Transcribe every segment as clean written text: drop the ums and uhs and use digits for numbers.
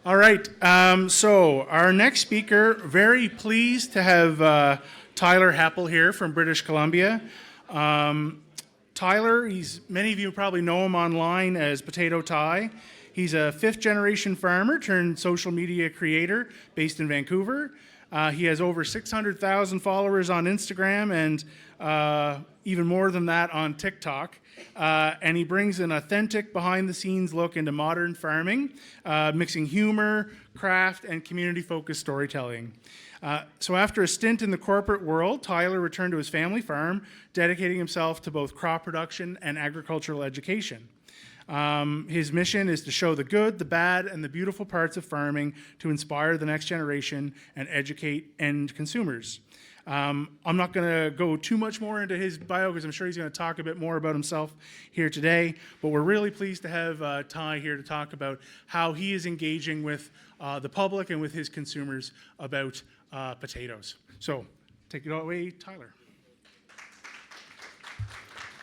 All right. So our next speaker, very pleased to have Tyler Heppell here from British Columbia. Tyler, many of you probably know him online as Potato Ty. He's a fifth-generation farmer turned social media creator based in Vancouver. He has over 600,000 followers on Instagram and even more than that on TikTok. And he brings an authentic behind-the-scenes look into modern farming, mixing humor, craft, and community-focused storytelling. So after a stint in the corporate world, Tyler returned to his family farm, dedicating himself to both crop production and agricultural education. His mission is to show the good, the bad, and the beautiful parts of farming to inspire the next generation and educate end consumers. I'm not going to go too much more into his bio because I'm sure he's going to talk a bit more about himself here today, but we're really pleased to have Ty here to talk about how he is engaging with the public and with his consumers about potatoes. So take it away, Tyler.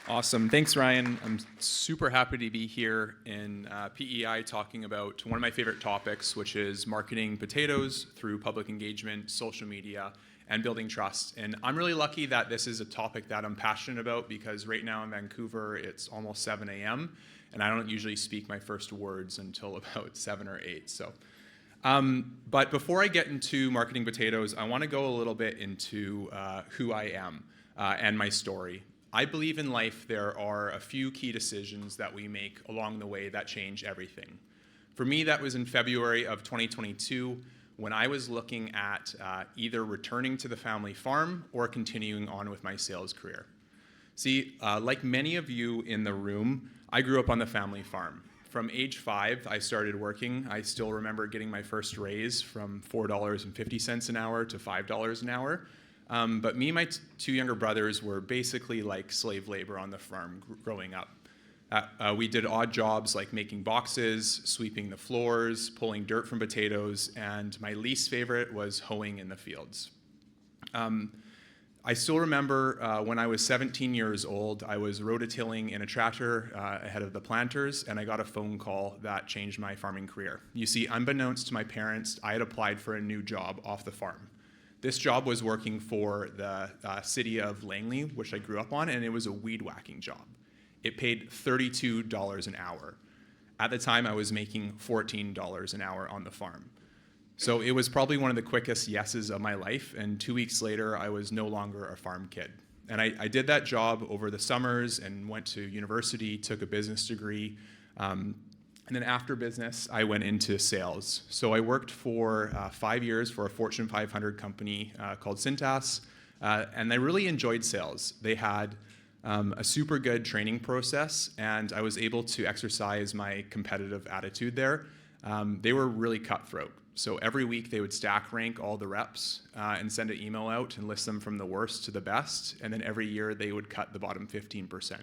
Awesome. Thanks, Ryan. I'm super happy to be here in PEI talking about one of my favorite topics, which is marketing potatoes through public engagement, social media, and building trust. And I'm really lucky that this is a topic that I'm passionate about because right now in Vancouver, it's almost 7 a.m. and I don't usually speak my first words until about 7 or 8. But before I get into marketing potatoes, I want to go a little bit into who I am and my story. I believe in life there are a few key decisions that we make along the way that change everything. For me, that was in February of 2022 when I was looking at either returning to the family farm or continuing on with my sales career. See, like many of you in the room, I grew up on the family farm. From age 5, I started working. I still remember getting my first raise from $4.50 an hour to $5 an hour. But me and my two younger brothers were basically like slave labor on the farm growing up. We did odd jobs like making boxes, sweeping the floors, pulling dirt from potatoes, and my least favorite was hoeing in the fields. I still remember when I was 17 years old, I was rototilling in a tractor ahead of the planters, and I got a phone call that changed my farming career. You see, unbeknownst to my parents, I had applied for a new job off the farm. This job was working for the city of Langley, which I grew up on, and it was a weed whacking job. It paid $32 an hour. At the time, I was making $14 an hour on the farm. So it was probably one of the quickest yeses of my life, and 2 weeks later, I was no longer a farm kid. And I did that job over the summers and went to university, took a business degree, and then after business, I went into sales. So I worked for 5 years for a Fortune 500 company called Cintas, and I really enjoyed sales. They had a super good training process, and I was able to exercise my competitive attitude there. They were really cutthroat. So every week they would stack rank all the reps and send an email out and list them from the worst to the best, and then every year they would cut the bottom 15%.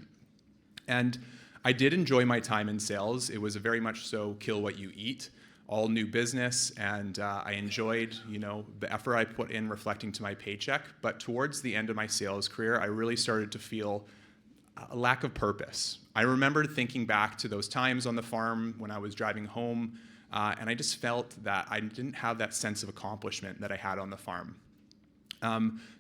And I did enjoy my time in sales. It was very much so kill what you eat, all new business, and I enjoyed, the effort I put in reflecting to my paycheck. But towards the end of my sales career, I really started to feel a lack of purpose. I remember thinking back to those times on the farm when I was driving home, and I just felt that I didn't have that sense of accomplishment that I had on the farm.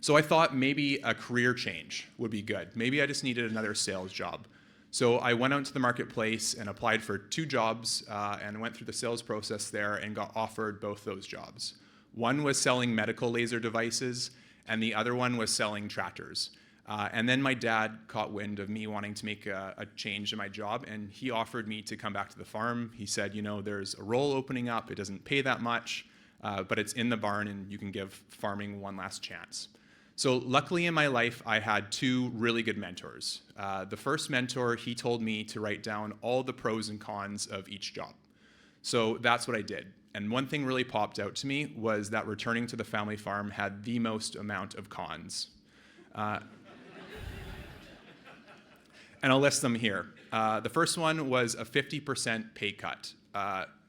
So I thought maybe a career change would be good. Maybe I just needed another sales job. So I went out to the marketplace and applied for 2 jobs and went through the sales process there and got offered both those jobs. One was selling medical laser devices, and the other one was selling tractors. And then my dad caught wind of me wanting to make a change in my job, and he offered me to come back to the farm. He said, there's a role opening up. It doesn't pay that much, but it's in the barn, and you can give farming one last chance. So luckily in my life, I had 2 really good mentors. The first mentor, he told me to write down all the pros and cons of each job. So that's what I did. And one thing really popped out to me was that returning to the family farm had the most amount of cons. And I'll list them here. The first one was a 50% pay cut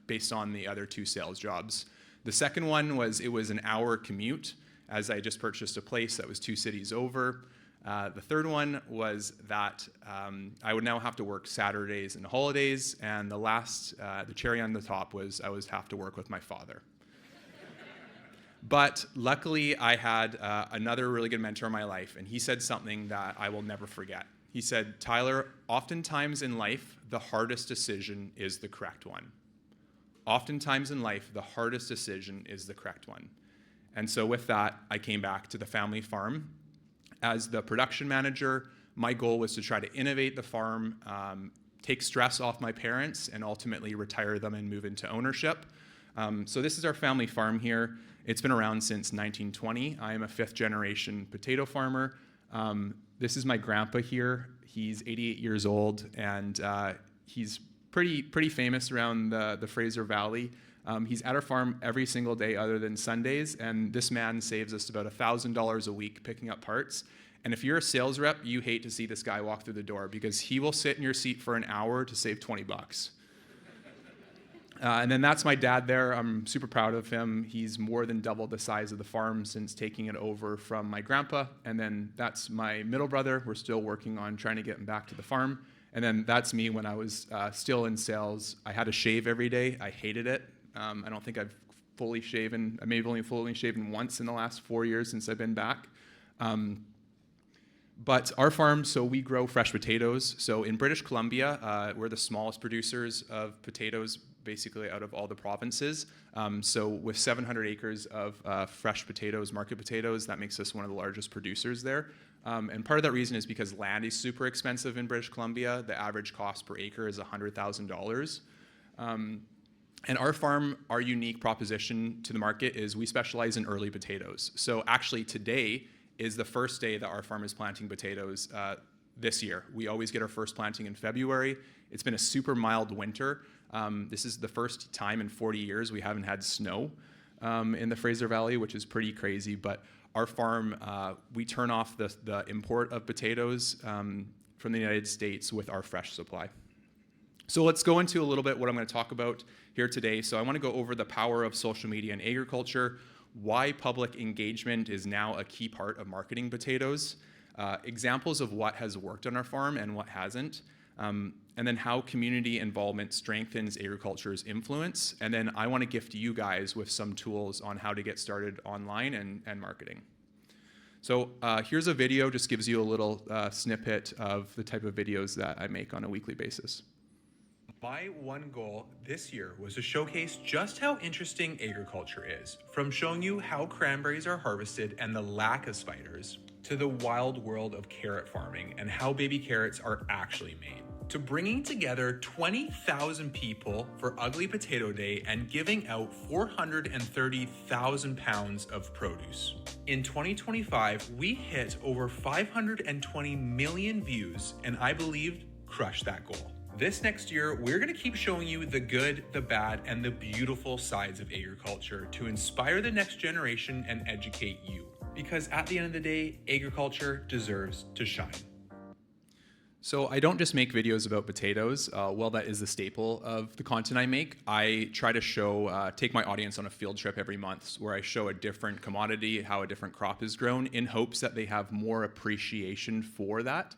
based on the other 2 sales jobs. The second one was it was an hour commute, as I just purchased a place that was 2 cities over. The third one was that I would now have to work Saturdays and holidays, and the last, the cherry on the top was I would have to work with my father. But luckily, I had another really good mentor in my life, and he said something that I will never forget. He said, "Tyler, oftentimes in life, the hardest decision is the correct one. Oftentimes in life, the hardest decision is the correct one." And so with that, I came back to the family farm. As the production manager, my goal was to try to innovate the farm, take stress off my parents, and ultimately retire them and move into ownership. So this is our family farm here. It's been around since 1920. I am a fifth generation potato farmer. This is my grandpa here. He's 88 years old, and he's pretty famous around the Fraser Valley. He's at our farm every single day other than Sundays, and this man saves us about $1,000 a week picking up parts. And if you're a sales rep, you hate to see this guy walk through the door because he will sit in your seat for an hour to save 20 bucks. And then that's my dad there. I'm super proud of him. He's more than doubled the size of the farm since taking it over from my grandpa. And then that's my middle brother. We're still working on trying to get him back to the farm. And then that's me when I was still in sales. I had to shave every day. I hated it. I don't think I've fully shaven. I may have only fully shaven once in the last 4 years since I've been back. But our farm, so we grow fresh potatoes. So in British Columbia, we're the smallest producers of potatoes basically out of all the provinces. So with 700 acres of fresh potatoes, market potatoes, that makes us one of the largest producers there. And part of that reason is because land is super expensive in British Columbia. The average cost per acre is $100,000. And our farm, our unique proposition to the market is we specialize in early potatoes. So actually today is the first day that our farm is planting potatoes this year. We always get our first planting in February. It's been a super mild winter. This is the first time in 40 years we haven't had snow in the Fraser Valley, which is pretty crazy. But our farm, we turn off the import of potatoes from the United States with our fresh supply. So let's go into a little bit what I'm going to talk about here today. So I want to go over the power of social media and agriculture, why public engagement is now a key part of marketing potatoes, examples of what has worked on our farm and what hasn't, and then how community involvement strengthens agriculture's influence. And then I want to gift you guys with some tools on how to get started online and marketing. So here's a video, just gives you a little snippet of the type of videos that I make on a weekly basis. My one goal this year was to showcase just how interesting agriculture is, from showing you how cranberries are harvested and the lack of spiders, to the wild world of carrot farming and how baby carrots are actually made, to bringing together 20,000 people for Ugly Potato Day and giving out 430,000 pounds of produce. In 2025, we hit over 520 million views and I believed crushed that goal. This next year, we're going to keep showing you the good, the bad, and the beautiful sides of agriculture to inspire the next generation and educate you. Because at the end of the day, agriculture deserves to shine. So I don't just make videos about potatoes. Well, that is the staple of the content I make. I try to show, take my audience on a field trip every month where I show a different commodity, how a different crop is grown, in hopes that they have more appreciation for that,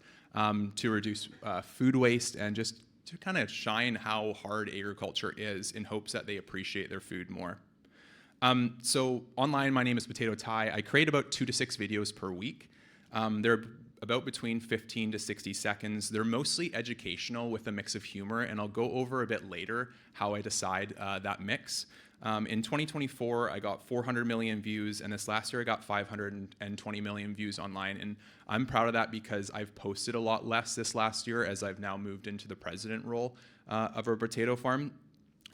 to reduce food waste and just to kind of shine how hard agriculture is in hopes that they appreciate their food more. So online, my name is Potato Ty. I create about 2 to 6 videos per week. They're about between 15 to 60 seconds. They're mostly educational with a mix of humor, and I'll go over a bit later how I decide that mix. In 2024, I got 400 million views, and this last year I got 520 million views online. And I'm proud of that because I've posted a lot less this last year as I've now moved into the president role of our potato farm.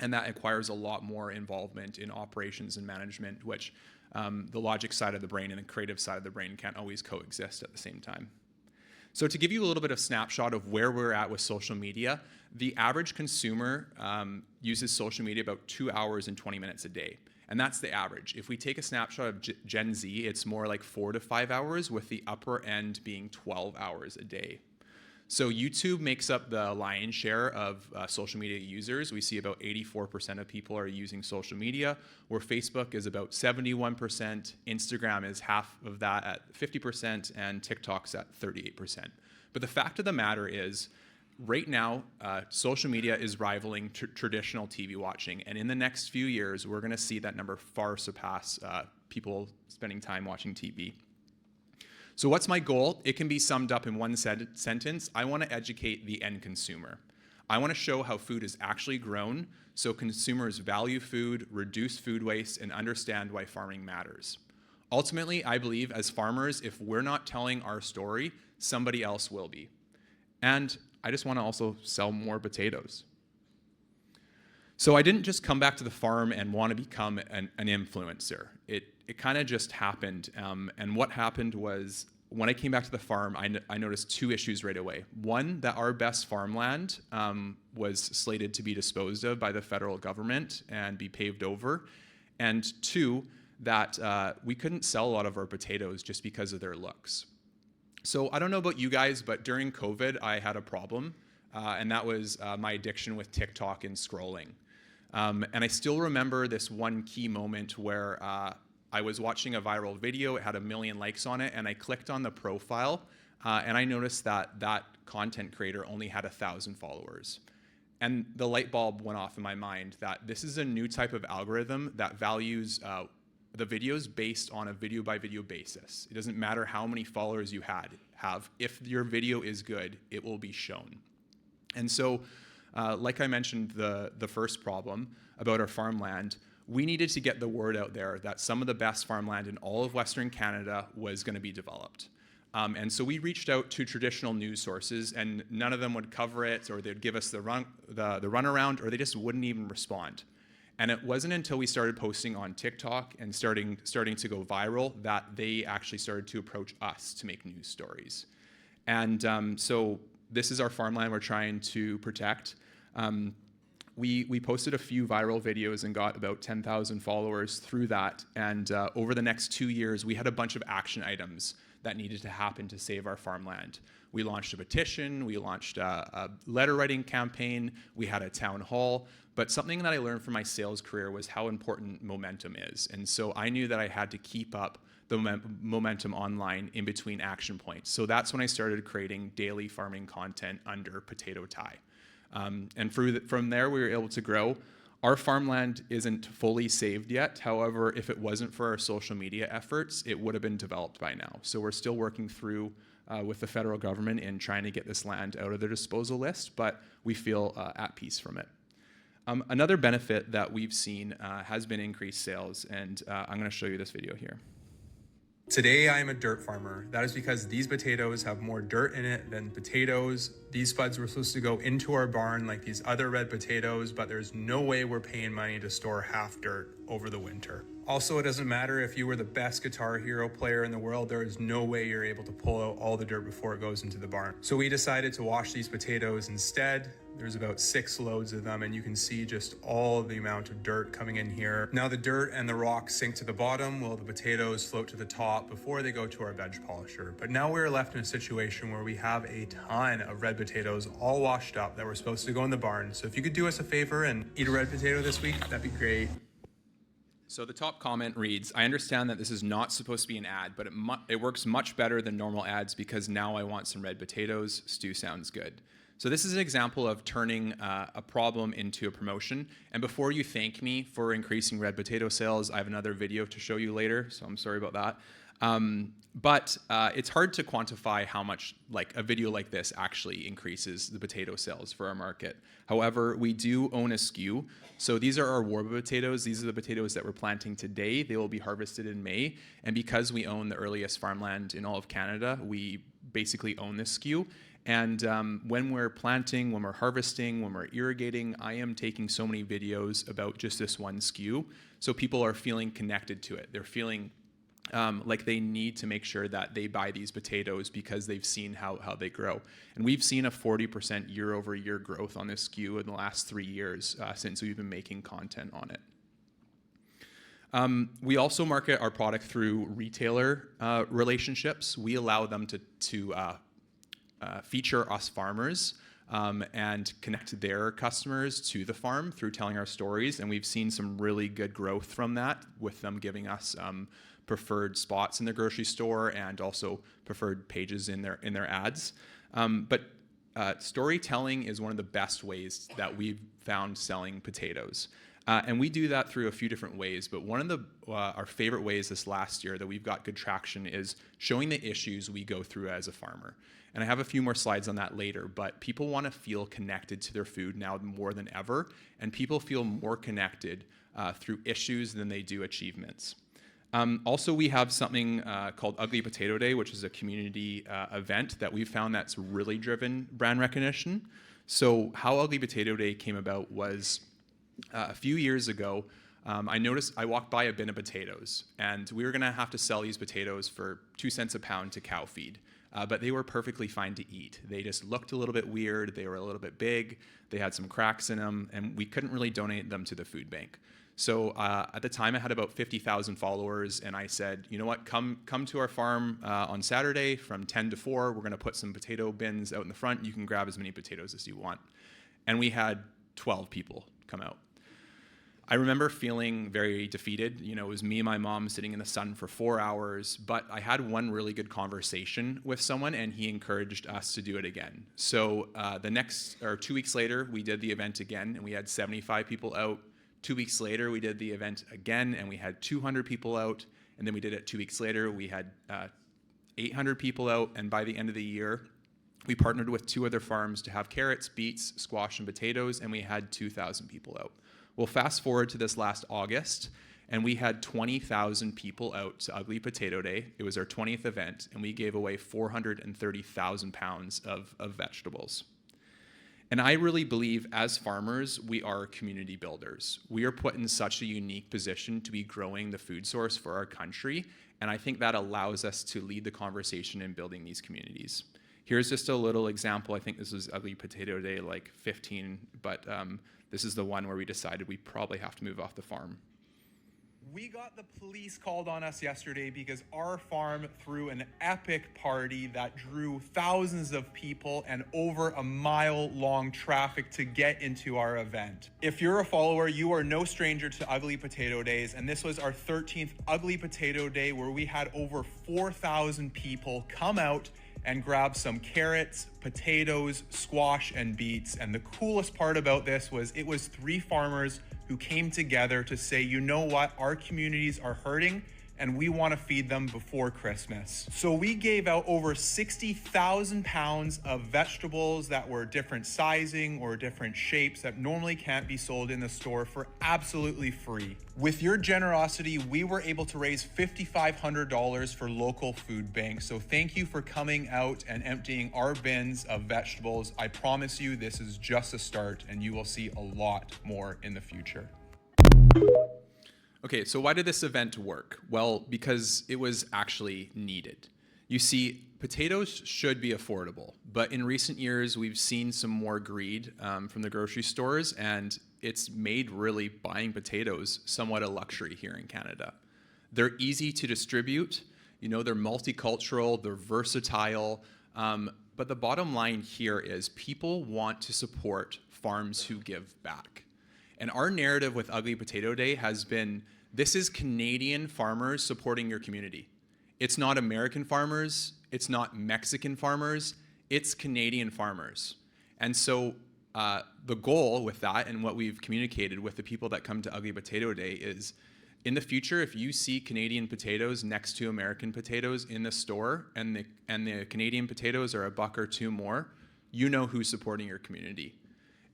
And that requires a lot more involvement in operations and management, which the logic side of the brain and the creative side of the brain can't always coexist at the same time. So to give you a little bit of snapshot of where we're at with social media, the average consumer uses social media about 2 hours and 20 minutes a day. And that's the average. If we take a snapshot of Gen Z, it's more like 4 to 5 hours, with the upper end being 12 hours a day. So YouTube makes up the lion's share of social media users. We see about 84% of people are using social media, where Facebook is about 71%, Instagram is half of that at 50%, and TikTok's at 38%. But the fact of the matter is, right now, social media is rivaling traditional TV watching, and in the next few years, we're going to see that number far surpass people spending time watching TV. So what's my goal? It can be summed up in one sentence. I want to educate the end consumer. I want to show how food is actually grown so consumers value food, reduce food waste, and understand why farming matters. Ultimately, I believe as farmers, if we're not telling our story, somebody else will be. And I just want to also sell more potatoes. So I didn't just come back to the farm and want to become an influencer. It kind of just happened. And what happened was, when I came back to the farm, I noticed two issues right away. One, that our best farmland was slated to be disposed of by the federal government and be paved over. And two, that we couldn't sell a lot of our potatoes just because of their looks. So I don't know about you guys, but during COVID, I had a problem, and that was my addiction with TikTok and scrolling. And I still remember this one key moment where I was watching a viral video. It had 1 million likes on it, and I clicked on the profile, and I noticed that that content creator only had 1,000 followers. And the light bulb went off in my mind that this is a new type of algorithm that values the videos based on a video-by-video basis. It doesn't matter how many followers you have. If your video is good, it will be shown. And so, like I mentioned, the first problem about our farmland, we needed to get the word out there that some of the best farmland in all of Western Canada was going to be developed. And so we reached out to traditional news sources, and none of them would cover it, or they'd give us the runaround, or they just wouldn't even respond. And it wasn't until we started posting on TikTok and starting to go viral that they actually started to approach us to make news stories. And so this is our farmland we're trying to protect. We posted a few viral videos and got about 10,000 followers through that. And over the next 2 years, we had a bunch of action items that needed to happen to save our farmland. We launched a petition, we launched a letter writing campaign, we had a town hall. But something that I learned from my sales career was how important momentum is. And so I knew that I had to keep up the momentum online in between action points. So that's when I started creating daily farming content under Potato Tie. And from there, we were able to grow. Our farmland isn't fully saved yet. However, if it wasn't for our social media efforts, it would have been developed by now. So we're still working through with the federal government in trying to get this land out of their disposal list, but we feel at peace from it. Another benefit that we've seen has been increased sales, and I'm going to show you this video here. Today I am a dirt farmer. That is because these potatoes have more dirt in it than potatoes. These spuds were supposed to go into our barn like these other red potatoes, but there's no way we're paying money to store half dirt over the winter. Also, it doesn't matter if you were the best Guitar Hero player in the world, there is no way you're able to pull out all the dirt before it goes into the barn. So we decided to wash these potatoes instead. There's about 6 loads of them, and you can see just all the amount of dirt coming in here. Now the dirt and the rocks sink to the bottom while the potatoes float to the top before they go to our veg polisher. But now we're left in a situation where we have a ton of red potatoes all washed up that were supposed to go in the barn. So if you could do us a favor and eat a red potato this week, that'd be great. So the top comment reads, I understand that this is not supposed to be an ad, but it works much better than normal ads because now I want some red potatoes. Stew sounds good. So this is an example of turning a problem into a promotion. And before you thank me for increasing red potato sales, I have another video to show you later, so I'm sorry about that. But it's hard to quantify how much a video like this actually increases the potato sales for our market. However, we do own a SKU. So these are our warba potatoes. These are the potatoes that we're planting today. They will be harvested in May. And because we own the earliest farmland in all of Canada, we basically own this SKU. And when we're planting, when we're harvesting, when we're irrigating, I am taking so many videos about just this one SKU. So people are feeling connected to it. They're feeling like they need to make sure that they buy these potatoes because they've seen how they grow. And we've seen a 40% year-over-year growth on this SKU in the last 3 years since we've been making content on it. We also market our product through retailer relationships. We allow them to feature us farmers and connect their customers to the farm through telling our stories. And we've seen some really good growth from that, with them giving us preferred spots in the grocery store and also preferred pages in their ads. But storytelling is one of the best ways that we've found selling potatoes. And we do that through a few different ways, but one of our favorite ways this last year that we've got good traction is showing the issues we go through as a farmer. And I have a few more slides on that later, but people want to feel connected to their food now more than ever, and people feel more connected through issues than they do achievements. Also, we have something called Ugly Potato Day, which is a community event that we found that's really driven brand recognition. So how Ugly Potato Day came about was a few years ago, I walked by a bin of potatoes, and we were going to have to sell these potatoes for 2 cents a pound to cow feed. But they were perfectly fine to eat. They just looked a little bit weird, they were a little bit big, they had some cracks in them, and we couldn't really donate them to the food bank. So at the time, I had about 50,000 followers, and I said, you know what, come to our farm on Saturday from 10 to 4. We're going to put some potato bins out in the front. You can grab as many potatoes as you want. And we had 12 people come out. I remember feeling very defeated. You know, it was me and my mom sitting in the sun for 4 hours, but I had one really good conversation with someone, and he encouraged us to do it again. So 2 weeks later, we did the event again, and we had 75 people out. 2 weeks later, we did the event again, and we had 200 people out. And then we did it 2 weeks later, we had 800 people out. And by the end of the year, we partnered with 2 other farms to have carrots, beets, squash, and potatoes, and we had 2,000 people out. Well, fast forward to this last August, and we had 20,000 people out to Ugly Potato Day. It was our 20th event, and we gave away 430,000 pounds of vegetables. And I really believe as farmers, we are community builders. We are put in such a unique position to be growing the food source for our country, and I think that allows us to lead the conversation in building these communities. Here's just a little example. I think this was Ugly Potato Day like 15, but this is the one where we decided we probably have to move off the farm. We got the police called on us yesterday because our farm threw an epic party that drew thousands of people and over a mile-long traffic to get into our event. If you're a follower, you are no stranger to Ugly Potato Days, and this was our 13th Ugly Potato Day where we had over 4,000 people come out and grab some carrots, potatoes, squash, and beets. And the coolest part about this was it was 3 farmers who came together to say, you know what, our communities are hurting and we want to feed them before Christmas. So we gave out over 60,000 pounds of vegetables that were different sizing or different shapes that normally can't be sold in the store for absolutely free. With your generosity, we were able to raise $5,500 for local food banks. So thank you for coming out and emptying our bins of vegetables. I promise you this is just a start and you will see a lot more in the future. Okay, so why did this event work? Well, because it was actually needed. You see, potatoes should be affordable, but in recent years, we've seen some more greed from the grocery stores, and it's made really buying potatoes somewhat a luxury here in Canada. They're easy to distribute, you know, they're multicultural, they're versatile, but the bottom line here is people want to support farms who give back. And our narrative with Ugly Potato Day has been, this is Canadian farmers supporting your community. It's not American farmers, it's not Mexican farmers, it's Canadian farmers. And so the goal with that and what we've communicated with the people that come to Ugly Potato Day is, in the future, if you see Canadian potatoes next to American potatoes in the store and the Canadian potatoes are $1 or $2 more, you know who's supporting your community.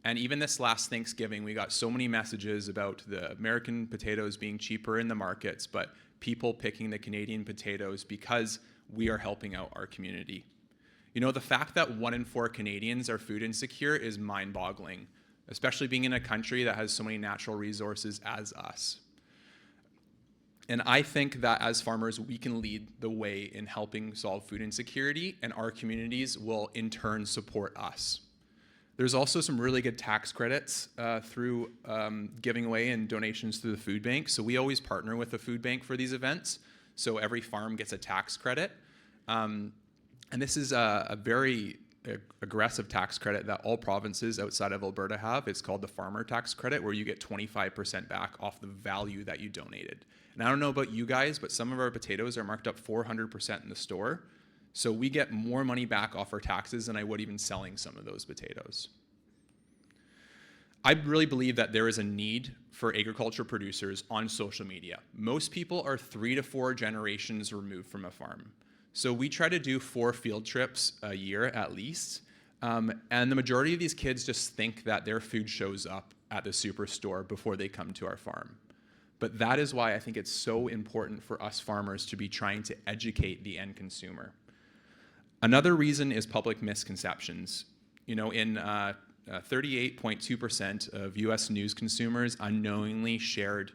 And even this last Thanksgiving, we got so many messages about the American potatoes being cheaper in the markets, but people picking the Canadian potatoes because we are helping out our community. You know, the fact that 1 in 4 Canadians are food insecure is mind-boggling, especially being in a country that has so many natural resources as us. And I think that as farmers, we can lead the way in helping solve food insecurity, and our communities will in turn support us. There's also some really good tax credits through giving away and donations to the food bank. So we always partner with the food bank for these events. So every farm gets a tax credit. And this is a very aggressive tax credit that all provinces outside of Alberta have. It's called the farmer tax credit, where you get 25% back off the value that you donated. And I don't know about you guys, but some of our potatoes are marked up 400% in the store. So we get more money back off our taxes than I would even selling some of those potatoes. I really believe that there is a need for agriculture producers on social media. Most people are 3 to 4 generations removed from a farm. So we try to do 4 field trips a year at least. And the majority of these kids just think that their food shows up at the superstore before they come to our farm. But that is why I think it's so important for us farmers to be trying to educate the end consumer. Another reason is public misconceptions. You know, in 38.2% of US news consumers unknowingly shared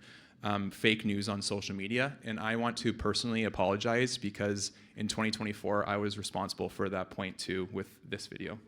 fake news on social media. And I want to personally apologize because in 2024, I was responsible for that point too with this video.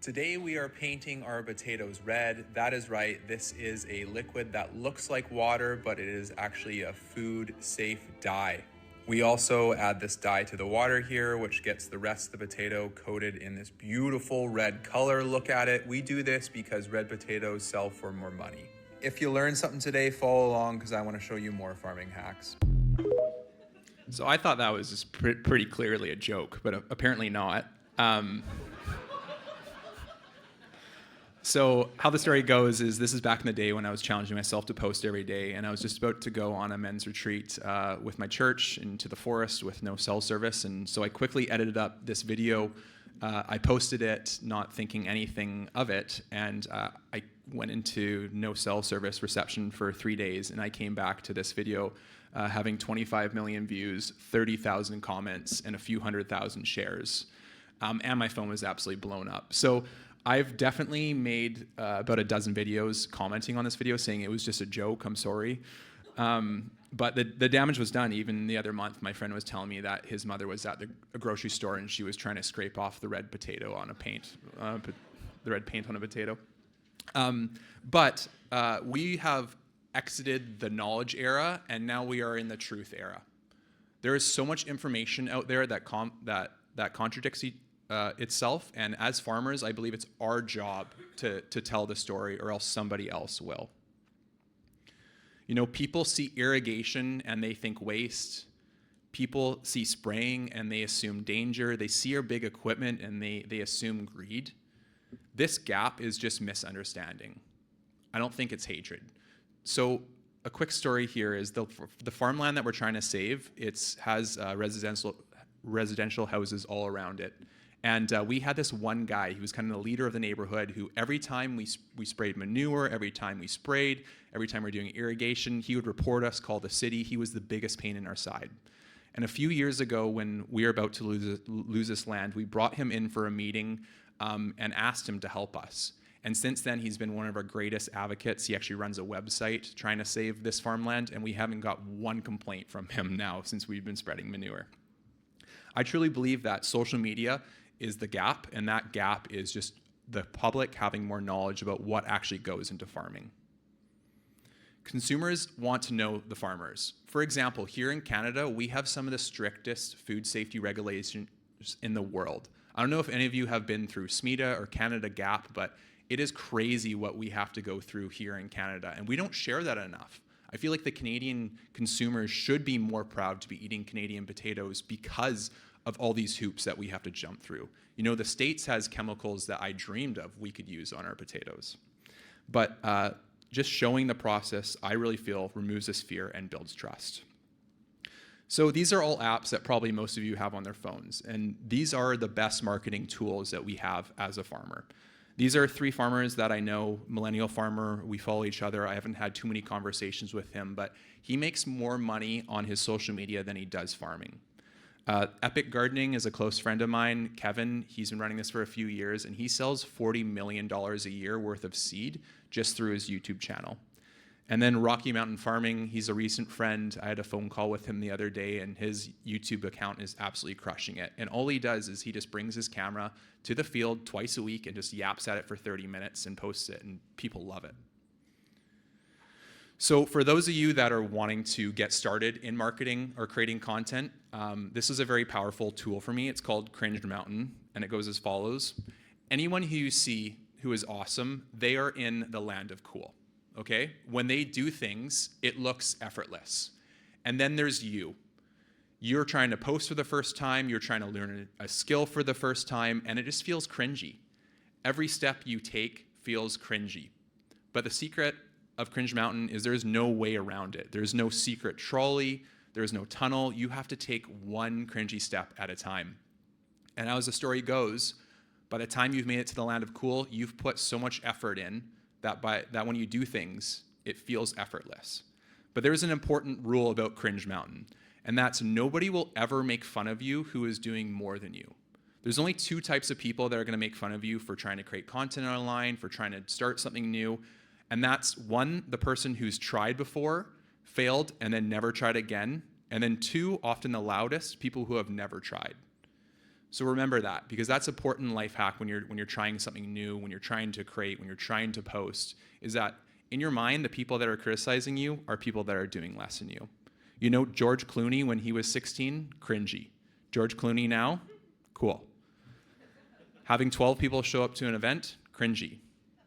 Today we are painting our potatoes red. That is right, this is a liquid that looks like water, but it is actually a food-safe dye. We also add this dye to the water here, which gets the rest of the potato coated in this beautiful red color. Look at it. We do this because red potatoes sell for more money. If you learned something today, follow along because I want to show you more farming hacks. So I thought that was just pretty clearly a joke, but apparently not. So how the story goes is this is back in the day when I was challenging myself to post every day, and I was just about to go on a men's retreat with my church into the forest with no cell service, and so I quickly edited up this video. I posted it not thinking anything of it, and I went into no cell service reception for 3 days, and I came back to this video having 25 million views, 30,000 comments, and a few 100,000 shares, and my phone was absolutely blown up. So I've definitely made about a dozen videos commenting on this video saying it was just a joke, I'm sorry. But the damage was done. Even the other month, my friend was telling me that his mother was at a grocery store and she was trying to scrape off the red potato on a paint, the red paint on a potato. But we have exited the knowledge era and now we are in the truth era. There is so much information out there that contradicts itself, and as farmers, I believe it's our job to tell the story, or else somebody else will. You know, people see irrigation and they think waste. People see spraying and they assume danger. They see our big equipment and they assume greed. This gap is just misunderstanding. I don't think it's hatred. So a quick story here is the farmland that we're trying to save, it has residential houses all around it. And we had this one guy, he was kind of the leader of the neighborhood, who every time we sprayed manure, every time we sprayed, every time we were doing irrigation, he would report us, call the city. He was the biggest pain in our side. And a few years ago, when we were about to lose this land, we brought him in for a meeting and asked him to help us. And since then, he's been one of our greatest advocates. He actually runs a website trying to save this farmland, and we haven't got one complaint from him now since we've been spreading manure. I truly believe that social media is the gap, and that gap is just the public having more knowledge about what actually goes into farming. Consumers want to know the farmers. For example, here in Canada, we have some of the strictest food safety regulations in the world. I don't know if any of you have been through SMETA or Canada GAP, but it is crazy what we have to go through here in Canada, and we don't share that enough. I feel like the Canadian consumers should be more proud to be eating Canadian potatoes because of all these hoops that we have to jump through. You know, the States has chemicals that I dreamed of we could use on our potatoes. But just showing the process, I really feel, removes this fear and builds trust. So these are all apps that probably most of you have on their phones, and these are the best marketing tools that we have as a farmer. These are 3 farmers that I know. Millennial farmer, we follow each other. I haven't had too many conversations with him, but he makes more money on his social media than he does farming. Epic Gardening is a close friend of mine, Kevin. He's been running this for a few years, and he sells $40 million a year worth of seed just through his YouTube channel. And then Rocky Mountain Farming, he's a recent friend. I had a phone call with him the other day, and his YouTube account is absolutely crushing it. And all he does is he just brings his camera to the field twice a week and just yaps at it for 30 minutes and posts it, and people love it. So for those of you that are wanting to get started in marketing or creating content, this is a very powerful tool for me. It's called Cringe Mountain. and it goes as follows. Anyone who you see who is awesome, they are in the land of cool, okay? When they do things, it looks effortless. And then there's you. You're trying to post for the first time, you're trying to learn a skill for the first time, and it just feels cringy. Every step you take feels cringy. But the secret of Cringe Mountain is there's no way around it. There's no secret trolley, there's no tunnel. You have to take one cringy step at a time. And as the story goes, by the time you've made it to the land of cool, you've put so much effort in that when you do things, it feels effortless. But there's an important rule about Cringe Mountain, and that's nobody will ever make fun of you who is doing more than you. There's only two types of people that are going to make fun of you for trying to create content online, for trying to start something new, and that's one, the person who's tried before, failed, and then never tried again, and then two, often the loudest, people who have never tried. So remember that, because that's an important life hack when you're trying something new, when you're trying to create, when you're trying to post, is that in your mind, the people that are criticizing you are people that are doing less than you. You know, George Clooney, when he was 16, cringy. George Clooney now, cool. Having 12 people show up to an event, cringy.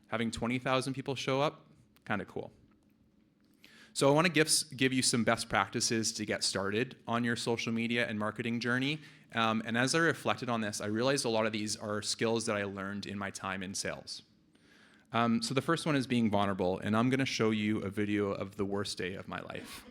Having 20,000 people show up, kind of cool. So I want to give you some best practices to get started on your social media and marketing journey. And as I reflected on this, I realized a lot of these are skills that I learned in my time in sales. So the first one is being vulnerable, and I'm going to show you a video of the worst day of my life.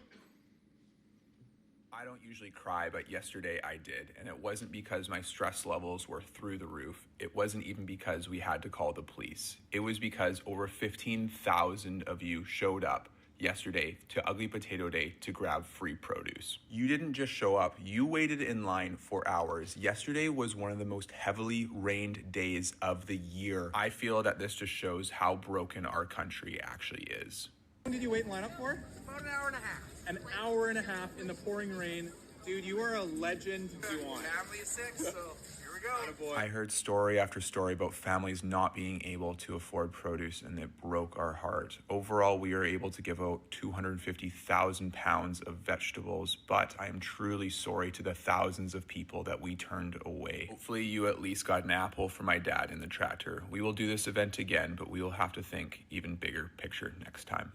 I don't usually cry, but yesterday I did, and it wasn't because my stress levels were through the roof. It wasn't even because we had to call the police. It was because over 15,000 of you showed up yesterday to Ugly Potato Day to grab free produce. You didn't just show up, you waited in line for hours. Yesterday was one of the most heavily rained days of the year. I feel that this just shows how broken our country actually is. How long did you wait in line up for? About an hour and a half. An hour and a half in the pouring rain. Dude, you are a legend. You want. Family is sick, so here we go. Attaboy. I heard story after story about families not being able to afford produce, and it broke our heart. Overall, we are able to give out 250,000 pounds of vegetables, but I am truly sorry to the thousands of people that we turned away. Hopefully you at least got an apple for my dad in the tractor. We will do this event again, but we will have to think even bigger picture next time.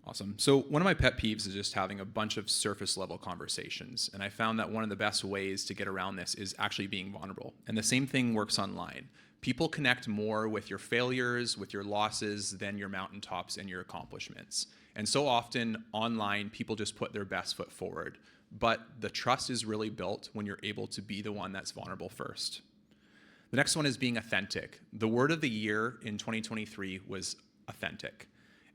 Awesome. So one of my pet peeves is just having a bunch of surface level conversations. And I found that one of the best ways to get around this is actually being vulnerable. And the same thing works online. People connect more with your failures, with your losses, than your mountaintops and your accomplishments. And so often online, people just put their best foot forward. But the trust is really built when you're able to be the one that's vulnerable first. The next one is being authentic. The word of the year in 2023 was authentic.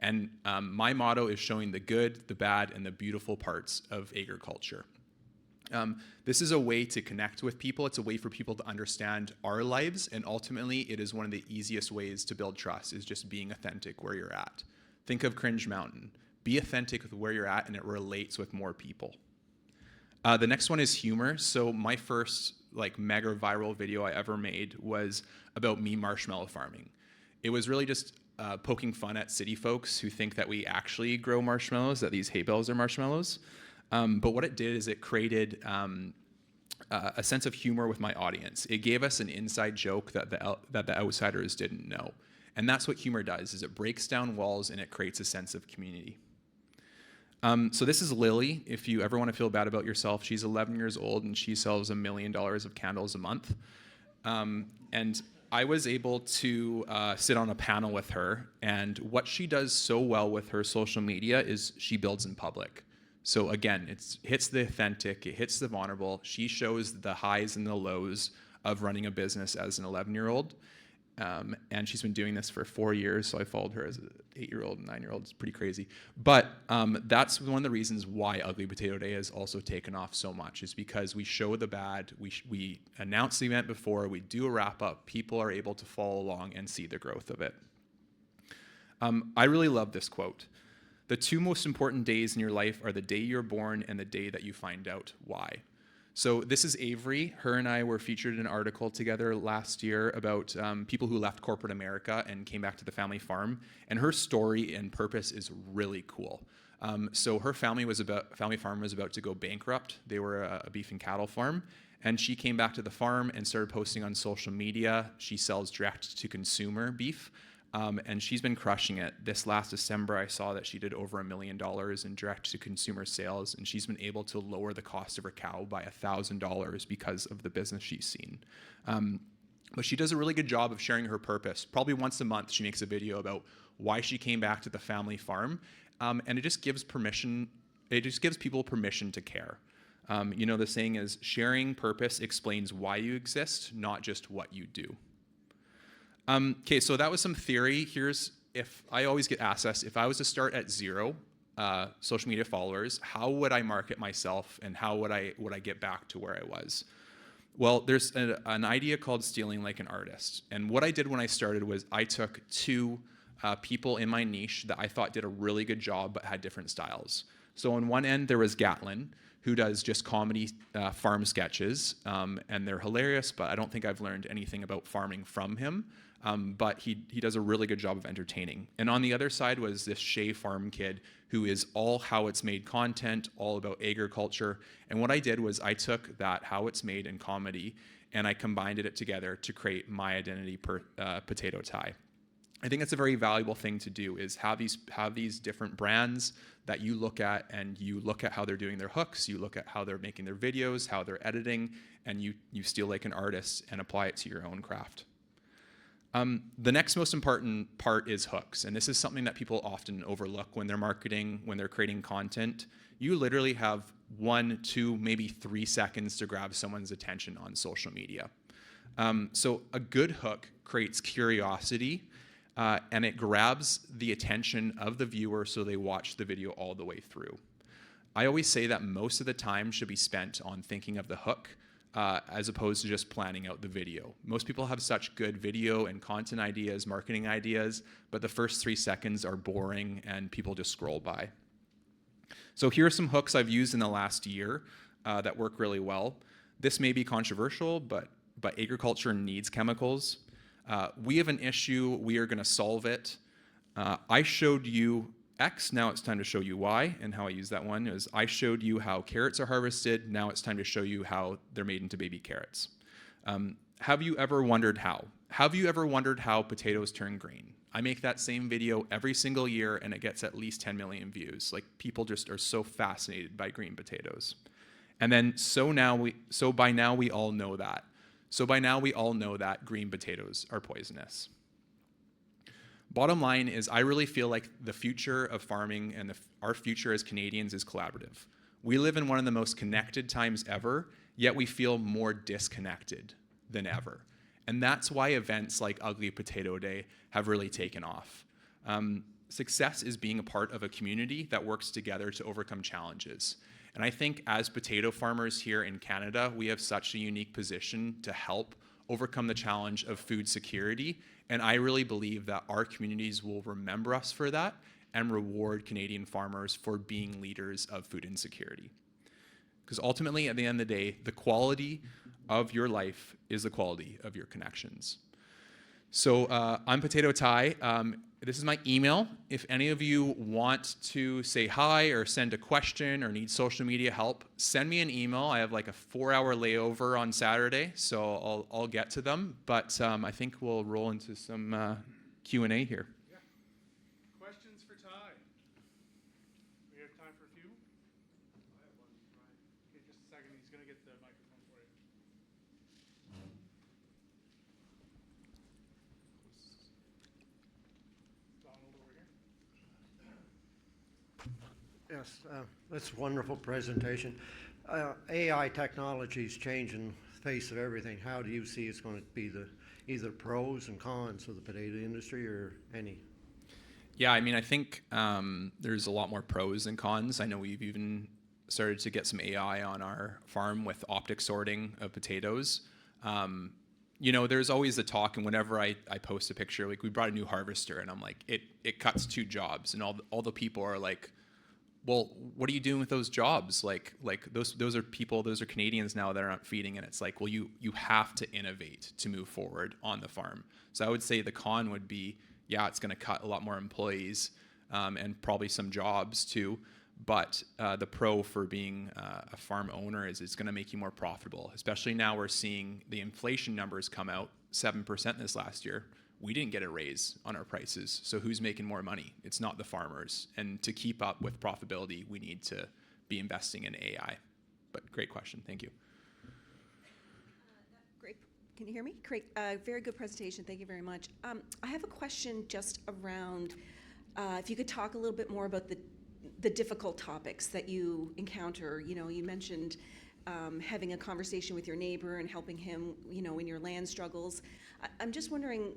And my motto is showing the good, the bad, and the beautiful parts of agriculture. This is a way to connect with people. It's a way for people to understand our lives, and ultimately, it is one of the easiest ways to build trust, is just being authentic where you're at. Think of Cringe Mountain. Be authentic with where you're at, and it relates with more people. The next one is humor. So my first mega viral video I ever made was about me marshmallow farming. It was really just poking fun at city folks who think that we actually grow marshmallows, that these hay bales are marshmallows. But what it did is it created a sense of humor with my audience. It gave us an inside joke that the outsiders didn't know. And that's what humor does, is it breaks down walls and it creates a sense of community. So this is Lily. If you ever want to feel bad about yourself, she's 11 years old and she sells $1 million of candles a month. And I was able to sit on a panel with her, and what she does so well with her social media is she builds in public. So again, it hits the authentic, it hits the vulnerable. She shows the highs and the lows of running a business as an 11-year-old. And she's been doing this for 4 years, so I followed her as an 8-year-old and 9-year-old. It's pretty crazy. But that's one of the reasons why Ugly Potato Day has also taken off so much, is because we show the bad, we announce the event before, we do a wrap-up, people are able to follow along and see the growth of it. I really love this quote. The two most important days in your life are the day you're born and the day that you find out why. So this is Avery. Her and I were featured in an article together last year about people who left corporate America and came back to the family farm. And her story and purpose is really cool. So her family farm was about to go bankrupt. They were a beef and cattle farm. And she came back to the farm and started posting on social media. She sells direct to consumer beef. And she's been crushing it. This last December, I saw that she did over $1 million in direct to consumer sales. And she's been able to lower the cost of her cow by $1,000 because of the business she's seen. But she does a really good job of sharing her purpose. Probably once a month, she makes a video about why she came back to the family farm. And it just gives people permission to care. The saying is, sharing purpose explains why you exist, not just what you do. Okay, so that was some theory. If I always get asked this, if I was to start at 0 social media followers, how would I market myself and how would I get back to where I was? Well, there's an idea called stealing like an artist. And what I did when I started was I took 2 people in my niche that I thought did a really good job but had different styles. So on one end, there was Gatlin, who does just comedy farm sketches, and they're hilarious, but I don't think I've learned anything about farming from him. But he does a really good job of entertaining. And on the other side was this Shea Farm kid who is all how it's made content, all about agriculture. And what I did was I took that how it's made in comedy and I combined it together to create my identity Potato Tie. I think it's a very valuable thing to do is have these different brands that you look at and you look at how they're doing their hooks, you look at how they're making their videos, how they're editing, and you steal like an artist and apply it to your own craft. The next most important part is hooks, and this is something that people often overlook when they're marketing, when they're creating content. You literally have 1, 2, maybe 3 seconds to grab someone's attention on social media. So a good hook creates curiosity, and it grabs the attention of the viewer so they watch the video all the way through. I always say that most of the time should be spent on thinking of the hook, as opposed to just planning out the video. Most people have such good video and content ideas, marketing ideas, but the first 3 seconds are boring and people just scroll by. So here are some hooks I've used in the last year that work really well. This may be controversial, but agriculture needs chemicals. We have an issue, we are gonna solve it. I showed you X, now it's time to show you Y, and how I use that one is I showed you how carrots are harvested, now it's time to show you how they're made into baby carrots. Have you ever wondered how? Have you ever wondered how potatoes turn green? I make that same video every single year and it gets at least 10 million views. Like people just are so fascinated by green potatoes. And then by now we all know that. So by now we all know that green potatoes are poisonous. Bottom line is I really feel like the future of farming and our future as Canadians is collaborative. We live in one of the most connected times ever, yet we feel more disconnected than ever. And that's why events like Ugly Potato Day have really taken off. Success is being a part of a community that works together to overcome challenges. And I think as potato farmers here in Canada, we have such a unique position to help overcome the challenge of food security. And I really believe that our communities will remember us for that and reward Canadian farmers for being leaders of food insecurity. Because ultimately, at the end of the day, the quality of your life is the quality of your connections. So I'm Potato Tie. This is my email. If any of you want to say hi or send a question or need social media help, send me an email. I have like a 4-hour layover on Saturday, so I'll get to them. But I think we'll roll into some Q&A here. Yeah. Questions for Ty? We have time for a few? I have one. Okay, just a second. He's going to get the microphone for you. Donald over here. Yes, that's a wonderful presentation. AI technology is changing the face of everything. How do you see it's going to be either pros and cons of the potato industry or any? Yeah, I mean, I think there's a lot more pros than cons. I know we've even started to get some AI on our farm with optic sorting of potatoes. You know, there's always the talk, and whenever I post a picture, like we brought a new harvester, and I'm like, it cuts 2 jobs, and all the people are like, well, what are you doing with those jobs? Like those are people, those are Canadians now that aren't feeding, and it's like, well, you have to innovate to move forward on the farm. So I would say the con would be, yeah, it's going to cut a lot more employees, and probably some jobs too. But the pro for being a farm owner is it's going to make you more profitable. Especially now we're seeing the inflation numbers come out 7% this last year. We didn't get a raise on our prices. So who's making more money? It's not the farmers. And to keep up with profitability, we need to be investing in AI. But great question. Thank you. Great. Can you hear me? Great. Very good presentation. Thank you very much. I have a question just around if you could talk a little bit more about the difficult topics that you encounter. You know, you mentioned having a conversation with your neighbor and helping him, you know, in your land struggles. I'm just wondering,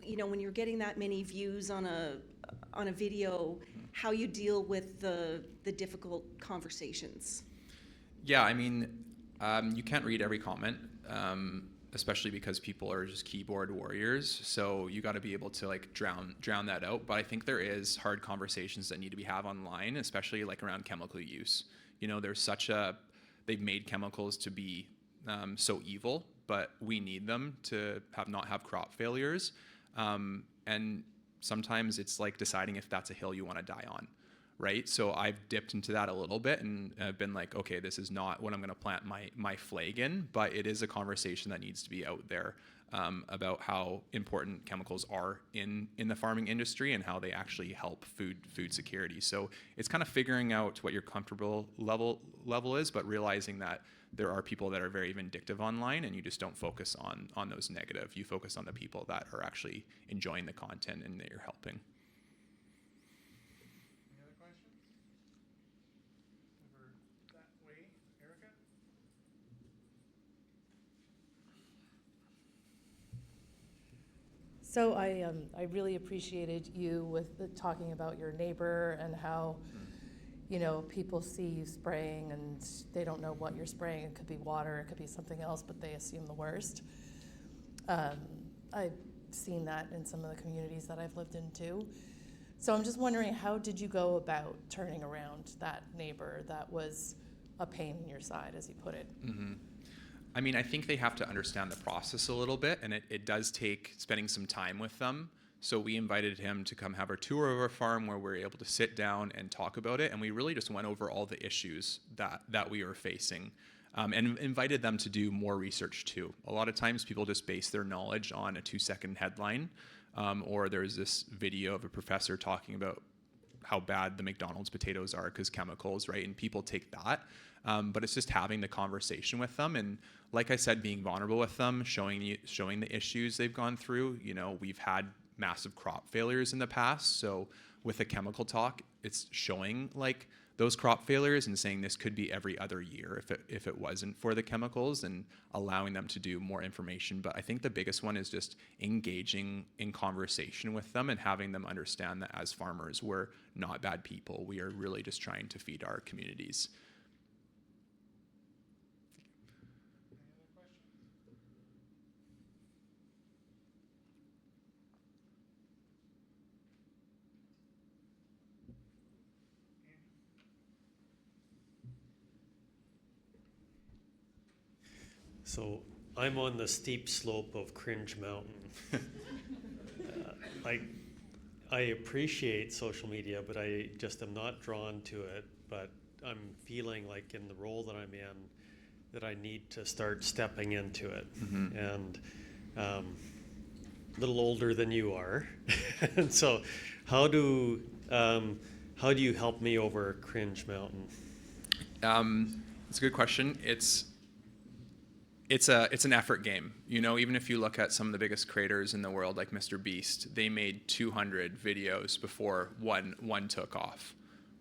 you know, when you're getting that many views on a video, how you deal with the difficult conversations. Yeah, I mean, you can't read every comment, especially because people are just keyboard warriors. So you got to be able to like drown that out. But I think there is hard conversations that need to be had online, especially like around chemical use. You know, they've made chemicals to be so evil, but we need them to not have crop failures. And sometimes it's like deciding if that's a hill you want to die on. Right? So I've dipped into that a little bit and I've been like, okay, this is not what I'm going to plant my flag in, but it is a conversation that needs to be out there about how important chemicals are in the farming industry and how they actually help food security. So it's kind of figuring out what your comfortable level is, but realizing that there are people that are very vindictive online and you just don't focus on those negative. You focus on the people that are actually enjoying the content and that you're helping. So I really appreciated you with talking about your neighbor and how, you know, people see you spraying and they don't know what you're spraying. It could be water, it could be something else, but they assume the worst. I've seen that in some of the communities that I've lived in too. So I'm just wondering, how did you go about turning around that neighbor that was a pain in your side, as you put it? Mm-hmm. I mean, I think they have to understand the process a little bit, and it does take spending some time with them. So we invited him to come have a tour of our farm where we were able to sit down and talk about it, and we really just went over all the issues that we were facing, and invited them to do more research too. A lot of times people just base their knowledge on a 2-second headline, or there's this video of a professor talking about how bad the McDonald's potatoes are because chemicals, right? And people take that. But it's just having the conversation with them. And like I said, being vulnerable with them, showing the issues they've gone through. You know, we've had massive crop failures in the past. So with a chemical talk, it's showing like those crop failures and saying this could be every other year if it wasn't for the chemicals, and allowing them to do more information. But I think the biggest one is just engaging in conversation with them and having them understand that as farmers, we're not bad people. We are really just trying to feed our communities. So I'm on the steep slope of Cringe Mountain. I appreciate social media, but I just am not drawn to it. But I'm feeling like in the role that I'm in, that I need to start stepping into it. Mm-hmm. And a little older than you are, and so how do you help me over Cringe Mountain? It's a good question. It's an effort game. You know, even if you look at some of the biggest creators in the world, like Mr. Beast, they made 200 videos before one took off,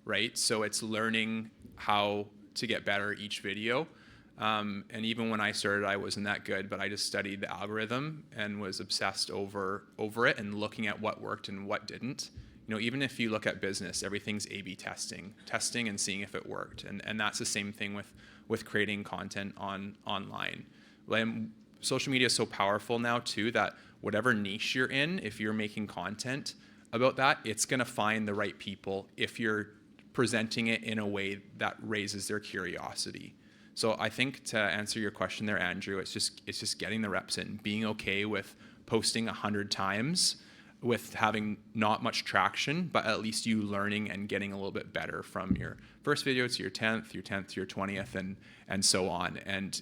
right? So it's learning how to get better each video. And even when I started, I wasn't that good, but I just studied the algorithm and was obsessed over it and looking at what worked and what didn't. You know, even if you look at business, everything's A/B testing and seeing if it worked. And that's the same thing with creating content online. Social media is so powerful now too that whatever niche you're in, if you're making content about that, it's gonna find the right people if you're presenting it in a way that raises their curiosity. So I think to answer your question there, Andrew, it's just getting the reps in, being okay with posting 100 times with having not much traction, but at least you learning and getting a little bit better from your first video to your 10th to your 20th, and so on. And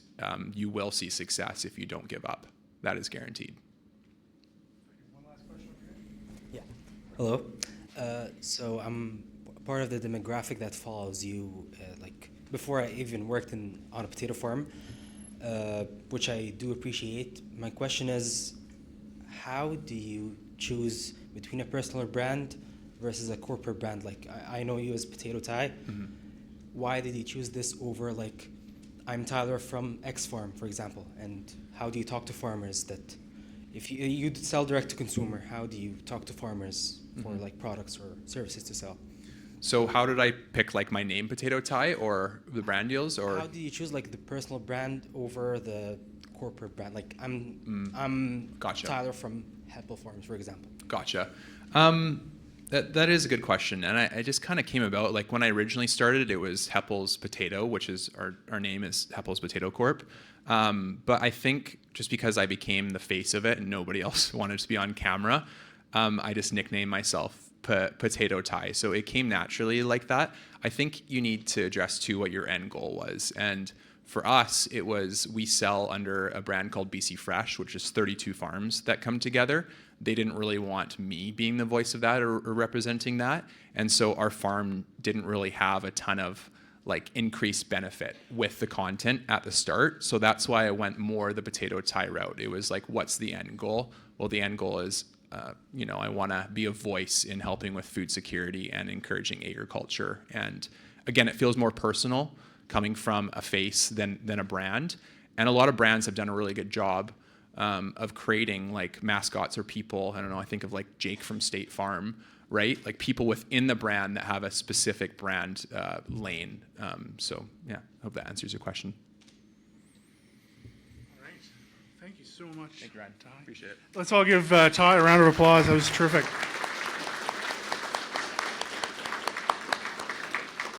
you will see success if you don't give up. That is guaranteed. One last question over here. Yeah. Hello. So I'm part of the demographic that follows you. Like before I even worked on a potato farm, which I do appreciate. My question is, how do you choose between a personal brand versus a corporate brand? Like I know you as Potato Tie. Mm-hmm. Why did you choose this over, like, I'm Tyler from X Farm, for example? And how do you talk to farmers that, if you sell direct to consumer, how do you talk to farmers for like products or services to sell? So how did I pick like my name, Potato Tie, or the brand deals, or How do you choose like the personal brand over the corporate brand? Like I'm Gotcha. Tyler from Heppell Farms, for example. Gotcha. That is a good question, and I just kind of came about, like when I originally started, it was Heppell's Potato, which is our name is Heppell's Potato Corp. But I think just because I became the face of it and nobody else wanted to be on camera, I just nicknamed myself Potato Tie. So it came naturally like that. I think you need to address too what your end goal was, and for us, it was we sell under a brand called BC Fresh, which is 32 farms that come together. They didn't really want me being the voice of that or representing that. And so our farm didn't really have a ton of like increased benefit with the content at the start. So that's why I went more the Potato Tie route. It was like, what's the end goal? Well, the end goal is, I want to be a voice in helping with food security and encouraging agriculture. And again, it feels more personal coming from a face than a brand. And a lot of brands have done a really good job of creating like mascots or people. I don't know, I think of like Jake from State Farm, right? Like people within the brand that have a specific brand lane. So yeah, I hope that answers your question. All right. Thank you so much. Thank you, Ryan. Appreciate it. Let's all give Ty a round of applause. That was terrific.